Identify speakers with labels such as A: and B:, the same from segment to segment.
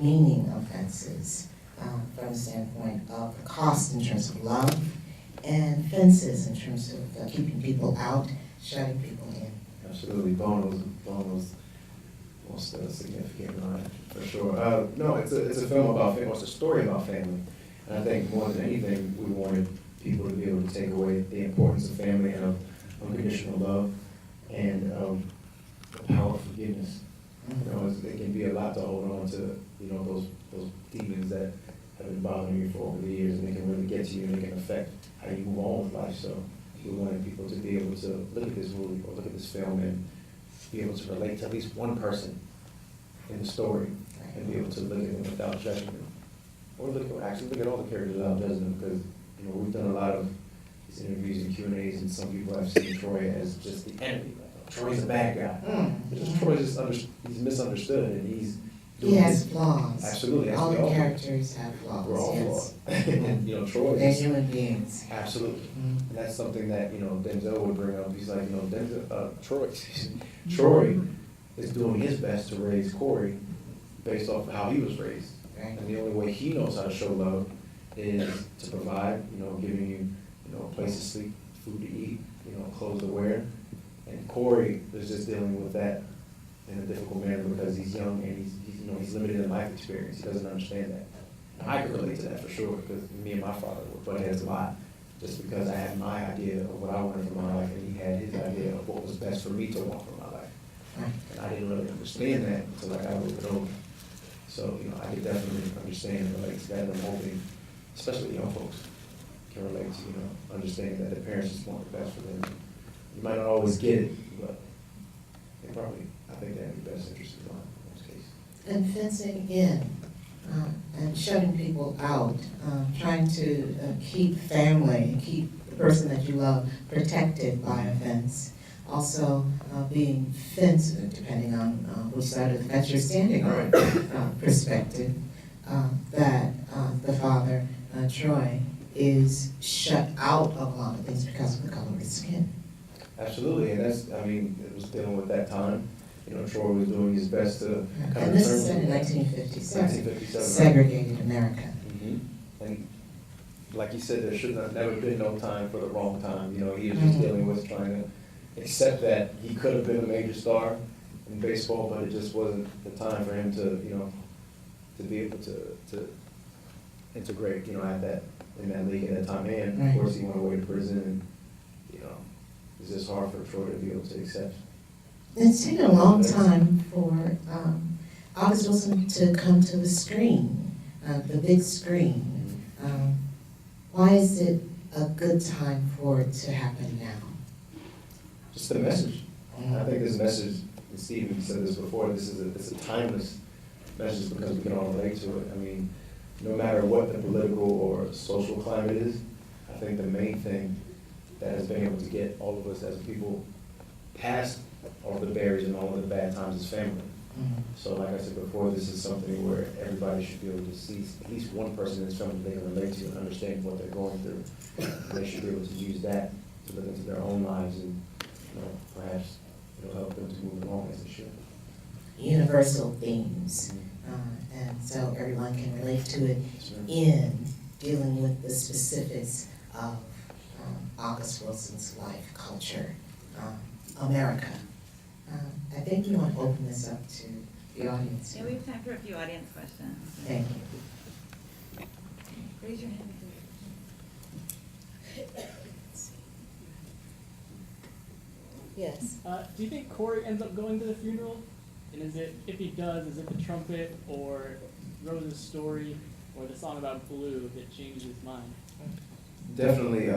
A: meaning of fences from the standpoint of the cost in terms of love, and fences in terms of keeping people out, shutting people in.
B: Absolutely, Bono's most significant line for sure. No, it's a film about family. It's a story about family, and I think more than anything, we wanted people to be able to take away the importance of family and of unconditional love and the power of forgiveness. You know, it can be a lot to hold on to. You know, those demons that have been bothering you for over the years, and they can really get to you, and they can affect how you move on with life. So we wanted people to be able to look at this movie or look at this film and be able to relate to at least one person in the story and be able to look at them without judging them. Or look at all the characters without judging them, because you know we've done a lot of these interviews and Q&As, and some people have seen Troy as just the enemy. Troy's a bad guy. Troy's he's misunderstood, and
A: he has flaws.
B: Absolutely.
A: All the characters have flaws.
B: We're all
A: yes.
B: flawed. And you know, Troy
A: They're
B: is
A: human beings.
B: absolutely. And that's something that, you know, Denzel would bring up. He's like, you know, Troy is doing his best to raise Corey based off of how he was raised.
A: Right.
B: And the only way he knows how to show love is to provide, you know, giving you know, a place to sleep, food to eat, you know, clothes to wear. And Corey is just dealing with that in a difficult manner because he's young and he's limited in life experience. He doesn't understand that. And I can relate to that for sure, because me and my father were butt heads a lot, just because I had my idea of what I wanted from my life, and he had his idea of what was best for me to want from my life. And I didn't really understand that until I got a little bit older. So, you know, I could definitely understand and relate to that, and I'm hoping, especially young folks, can relate to, you know, understanding that their parents just want the best for them. You might not always get it, but they probably, I think they have the best interest in mind in most cases.
A: And fencing in and shutting people out, trying to keep family and keep the person that you love protected by a fence. Also being fenced, depending on which side of the fence you're standing on, perspective, that the father, Troy, is shut out of a lot of things because of the color of his skin.
B: Absolutely, and that's, I mean, it was dealing with that time. You know, Troy was doing his best to kind of
A: and this is set in 1957,
B: 1957,
A: segregated America.
B: And like you said, there should have never been no time for the wrong time. You know, he was just dealing with trying to accept that he could have been a major star in baseball, but it just wasn't the time for him to, you know, to be able to integrate, you know, in that league at that time. And of course, he went away to prison, and you know, it's just hard for Troy to be able to accept.
A: It's taken a long time for August Wilson to come to the screen, the big screen. Why is it a good time for it to happen now?
B: Just the message. I think this message, and Stephen said this before, it's a timeless message because we can all relate to it. I mean, no matter what the political or social climate is, I think the main thing that has been able to get all of us as people past all the barriers and all of the bad times is family. So like I said before, this is something where everybody should be able to see at least one person in this family they can relate to and understand what they're going through. And they should be able to use that to look into their own lives and, you know, perhaps it'll help them to move along as they should.
A: Universal themes, and so everyone can relate to it in dealing with the specifics of August Wilson's life, culture, America. I think we want to open this up to the audience.
C: Yeah, we have time for a few audience questions.
A: Thank you.
C: Raise your hand.
A: Yes.
D: Do you think Corey ends up going to the funeral? And is it, if he does, is it the trumpet or Rose's story or the song about blue that changed his mind?
B: Definitely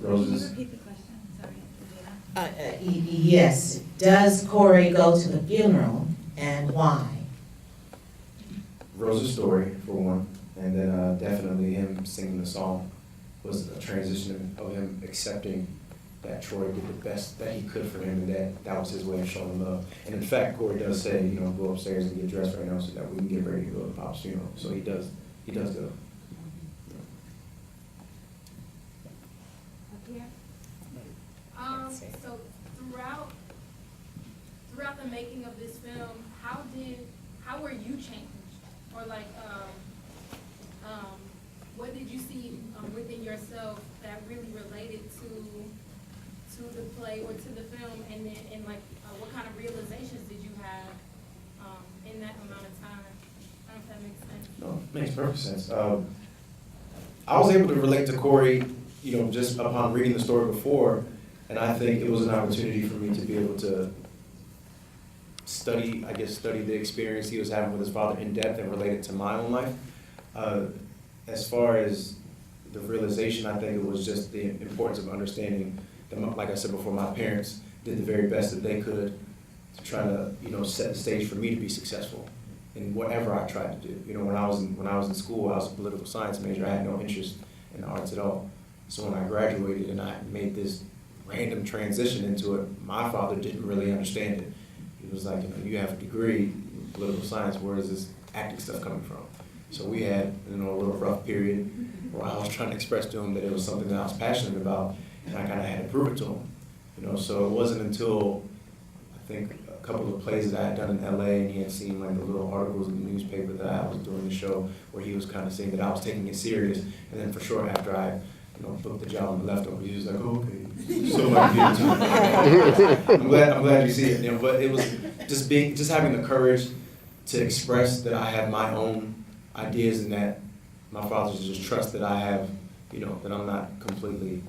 B: Rose's.
C: Can you repeat the question? Sorry.
A: Yes. Does Corey go to the funeral, and why?
B: Rose's story, for one, and then definitely him singing the song was a transition of him accepting that Troy did the best that he could for him, and that was his way of showing love. And in fact, Corey does say, you know, go upstairs and get dressed right now so that we can get ready to go to Pop's funeral. So he does go.
E: So throughout the making of this film, how were you changed or like, what did you see within yourself that really related to the play or to the film, and then what kind of realizations did you have in that amount of time? I don't know if that makes sense.
B: No, it makes perfect sense. I was able to relate to Corey, just upon reading the story before, and I think it was an opportunity for me to be able to study the experience he was having with his father in depth and relate it to my own life. As far as the realization, I think it was just the importance of understanding that, like I said before, my parents did the very best that they could to try to, set the stage for me to be successful in whatever I tried to do. When I was in school, I was a political science major. I had no interest in the arts at all. So when I graduated and I made this random transition into it, my father didn't really understand it. He was like, you have a degree in political science, where is this acting stuff coming from? So we had, a little rough period where I was trying to express to him that it was something that I was passionate about, and I kind of had to prove it to him. So it wasn't until, I think, a couple of plays that I had done in LA, and he had seen the little articles in the newspaper that I was doing the show, where he was kind of saying that I was taking it serious. And then for sure, after I, booked the job and left over, he was like, oh, okay, so much I'm glad you see it. But it was just having the courage to express that I have my own ideas, and that my father should just trust that I have, that I'm not completely,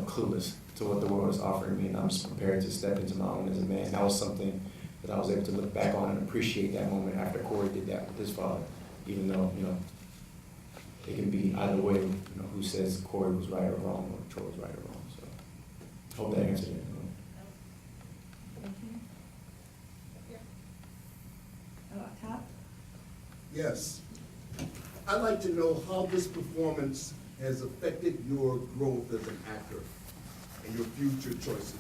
B: clueless to what the world is offering me, and I'm just prepared to step into my own as a man. That was something that I was able to look back on and appreciate that moment after Corey did that with his father, even though, it can be either way, who says Corey was right or wrong, or Troy was right or wrong. So, hope that answered it.
C: Up top?
F: Yes. I'd like to know how this performance has affected your growth as an actor and your future choices.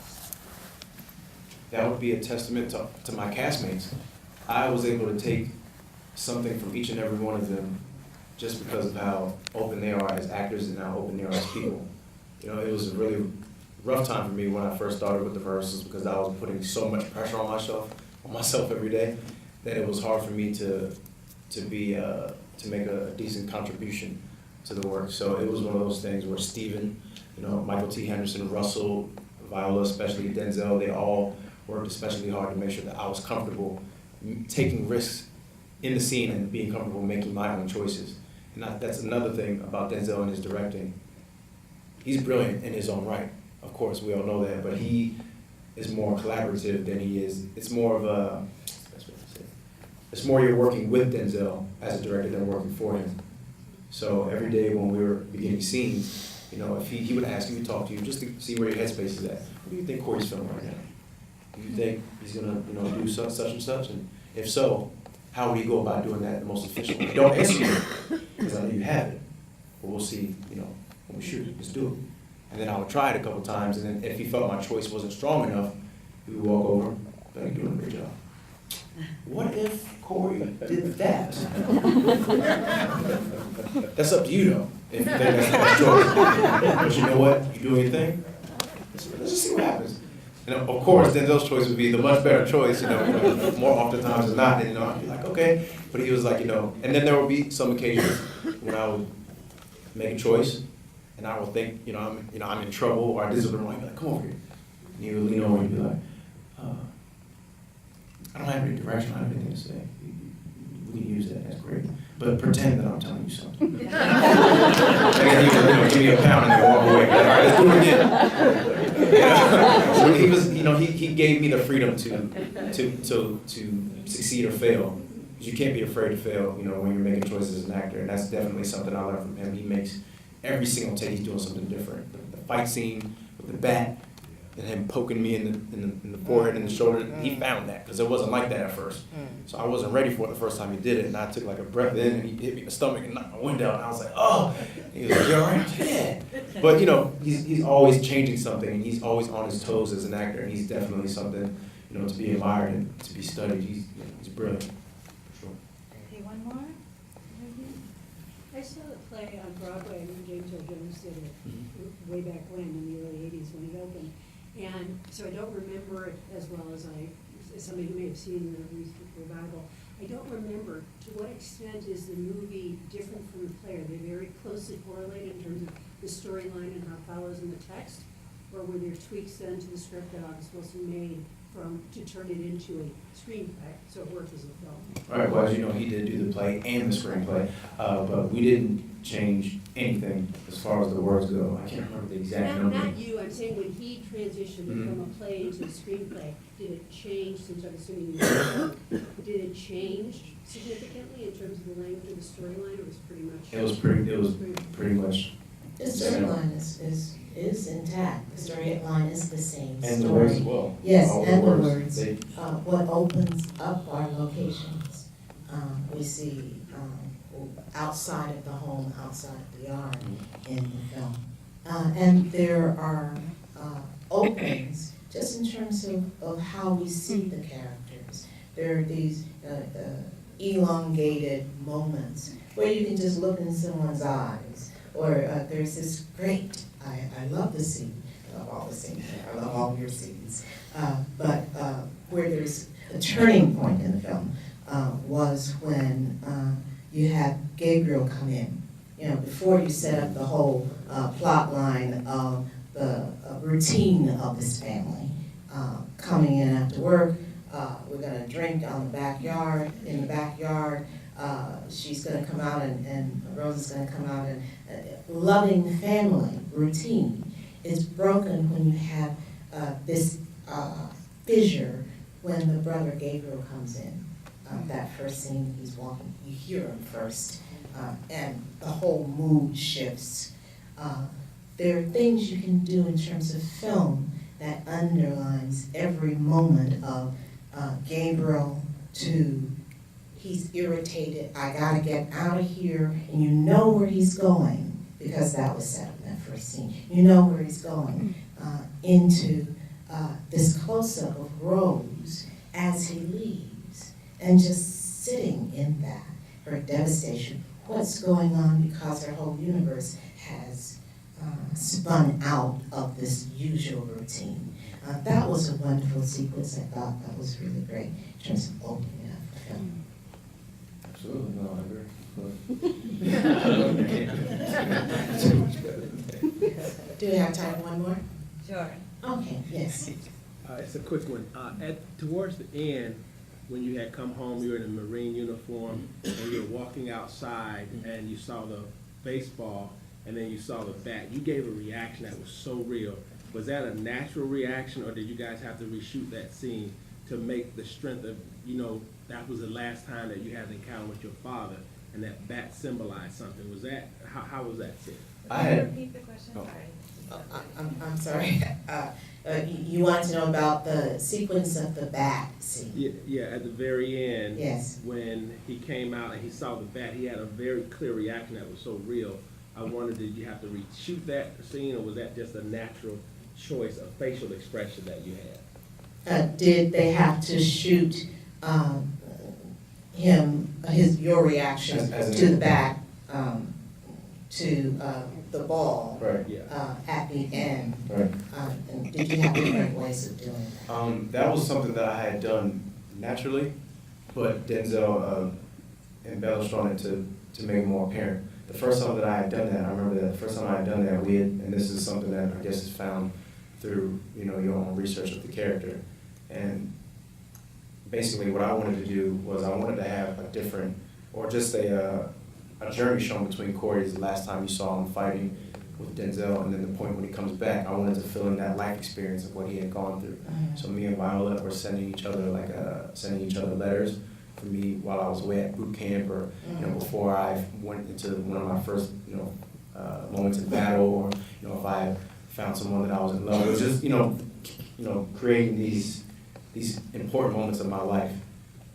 B: That would be a testament to my castmates. I was able to take something from each and every one of them just because of how open they are as actors and how open they are as people. It was a really rough time for me when I first started with the rehearsals, because I was putting so much pressure on myself every day, that it was hard for me to make a decent contribution to the work. So it was one of those things where Steven, Michael T. Henderson, Russell, Viola, especially Denzel, they all worked especially hard to make sure that I was comfortable taking risks in the scene and being comfortable making my own choices. And that's another thing about Denzel and his directing. He's brilliant in his own right. Of course, we all know that, but he is more collaborative than he is. It's more of a, it's more you're working with Denzel as a director than working for him. So every day when we were beginning scenes, if he would ask you, talk to you, just to see where your headspace is at. What do you think Corey's filming right now? Do you think he's gonna, do such and such? And if so, how would he go about doing that the most efficiently? Don't answer me, because I know you have it. But we'll see, when we shoot, just do it. And then I would try it a couple times, and then if he felt my choice wasn't strong enough, he would walk over, "You're doing a great job. What if Corey did that?" That's up to you, though, if you think that's the best choice. But you know what? You do your thing. Let's just see what happens. Of course, Denzel's choice would be the much better choice, more often times than not. And, I'd be like, okay. But he was like, and then there would be some occasions when I would make a choice, and I would think, I'm in trouble, or I did something wrong. He'd be like, come over here. And he would lean over and be like, I don't have any direction, I don't have anything to say. We can use that, that's great. But pretend that I'm telling you something. And then he would, give me a pound and then walk away. Like, all right, let's do it again. So he was, he gave me the freedom to succeed or fail. Because you can't be afraid to fail, when you're making choices as an actor. And that's definitely something I learned from him. He makes every single take, he's doing something different. The fight scene with the bat, and him poking me in the forehead and the shoulder, he found that, because it wasn't like that at first. So I wasn't ready for it the first time he did it, and I took like a breath in, and he hit me in the stomach and knocked my wind out, and I was like, oh! And he was like, you all right? Yeah. But he's always changing something, and he's always on his toes as an actor, and he's definitely something, to be admired and to be studied. He's brilliant, for sure.
C: Okay, one more?
G: I saw the play on Broadway when James Earl Jones did it way back when, in the early 80s when it opened. And so I don't remember it as well as somebody who may have seen the revival. I don't remember, to what extent is the movie different from the play? Are they very closely correlated in terms of the storyline and how it follows in the text? Or were there tweaks then to the script that August Wilson made to turn it into a screenplay, so it worked as a film?
B: All right, well, as you know, he did do the play and the screenplay, but we didn't change anything as far as the words go. I can't remember the exact number.
G: Not you, I'm saying when he transitioned from a play into a screenplay, did it change, since I'm assuming you know, did it change significantly in terms of the language of the storyline, or was it pretty much?
B: It was pretty much.
A: The storyline is intact, the storyline is the same story.
B: And the words as well.
A: Yes,
B: All
A: and the words.
B: They-
A: What opens up our locations, we see outside of the home, outside of the yard in the film. And there are openings, just in terms of how we see the characters. There are these elongated moments where you can just look in someone's eyes. Or there's this great, I love the scene, I love all the scenes, I love all your scenes. But where there's a turning point in the film was when you have Gabriel come in. You know, before you set up the whole plot line of the routine of this family. Coming in after work, we're gonna drink on the backyard, in the backyard. She's gonna come out and Rose is gonna come out and loving family routine is broken when you have this fissure when the brother Gabriel comes in. That first scene, he's walking, you hear him first, and the whole mood shifts. There are things you can do in terms of film that underlines every moment of Gabriel to he's irritated, I gotta get out of here, and you know where he's going, because that was set up in that first scene. You know where he's going, into this close-up of Rose as he leaves, and just sitting in that, her devastation, what's going on, because her whole universe has spun out of this usual routine. That was a wonderful sequence. I thought that was really great in terms of opening up the film.
B: Absolutely, no, I agree.
A: Do we have time for one more?
C: Sure.
A: Okay, yes.
H: It's a quick one. Towards the end, when you had come home, you were in a Marine uniform, and you were walking outside, and you saw the baseball, and then you saw the bat. You gave a reaction that was so real. Was that a natural reaction, or did you guys have to reshoot that scene to make the strength of, that was the last time that you had an encounter with your father, and that bat symbolized something? Was that, how was that said?
C: Repeat the question,
B: Oh.
C: sorry.
A: I'm sorry. You want to know about the sequence of the bat scene?
H: Yeah, at the very end.
A: Yes.
H: When he came out and he saw the bat, he had a very clear reaction that was so real. I wondered, did you have to reshoot that scene, or was that just a natural choice of facial expression that you had?
A: Did they have to shoot your reaction
B: As
A: to the bat, to the ball
B: Right.
H: Yeah.
A: at the end?
B: Right.
A: And did you have different ways of doing that?
B: That was something that I had done naturally, but Denzel embellished on it to make it more apparent. The first time that I had done that, I remember that the first time I had done that, and this is something that I guess is found through, your own research of the character. And basically what I wanted to do was I wanted to have a different, or just a journey shown between Corey's the last time you saw him fighting with Denzel, and then the point when he comes back. I wanted to fill in that life experience of what he had gone through. So me and Viola were sending each other letters for me while I was away at boot camp, or before I went into one of my first moments in battle, or if I found someone that I was in love with. It was just creating these important moments of my life.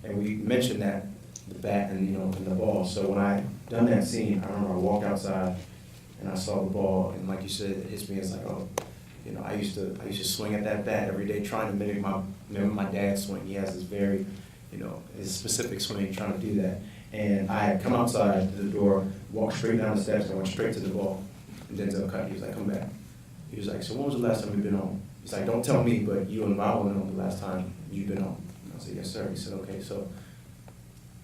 B: And we mentioned that the bat and and the ball. So when I done that scene, I remember I walked outside and I saw the ball, and like you said, it hits me. It's like, I used to swing at that bat every day, trying to mimic my dad's swing. He has this very, his specific swing, trying to do that. And I had come outside the door, walked straight down the steps, and went straight to the ball. And Denzel cut. He was like, "Come back." He was like, "So when was the last time you've been home?" He's like, "Don't tell me, but you and Viola know the last time you've been home." And I said, "Yes, sir." He said, "Okay, so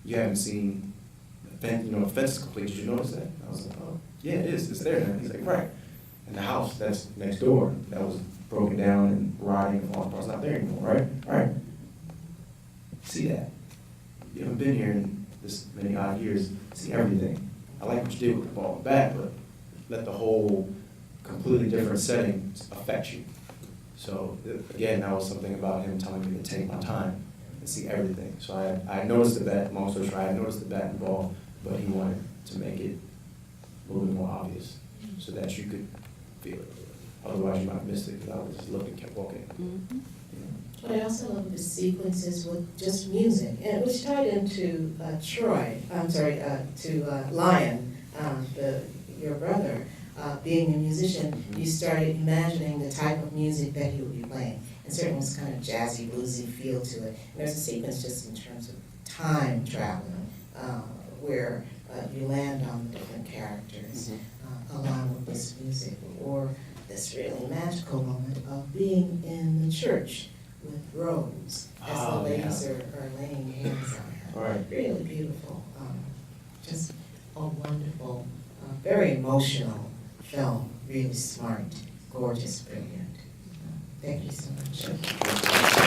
B: you haven't seen the fence, the fence is complete, did you notice that? I was like, oh, yeah, it is, it's there now. He's like, right. And the house that's next door, that was broken down and rotting and falling apart, it's not there anymore, right? All right. See that. You haven't been here in this many odd years, see everything. I like what you did with the ball and bat, but let the whole completely different setting affect you. So again, that was something about him telling me to take my time and see everything. So I noticed the bat, long story short, I noticed the bat and ball, but he wanted to make it a little bit more obvious so that you could feel it. Otherwise, you might have missed it because I was just looking, kept walking.
A: Mm-hmm. But I also love the sequences with just music, and which tied into Lion, your brother, being a musician. You started imagining the type of music that he would be playing, and certainly was kind of jazzy, bluesy feel to it. And there's a sequence just in terms of time traveling, where you land on the different characters along with this music, or this really magical moment of being in the church with Rose as the ladies are laying hands on her.
B: Right.
A: Really beautiful. Just a wonderful, very emotional film. Really smart, gorgeous, brilliant. Thank you so much.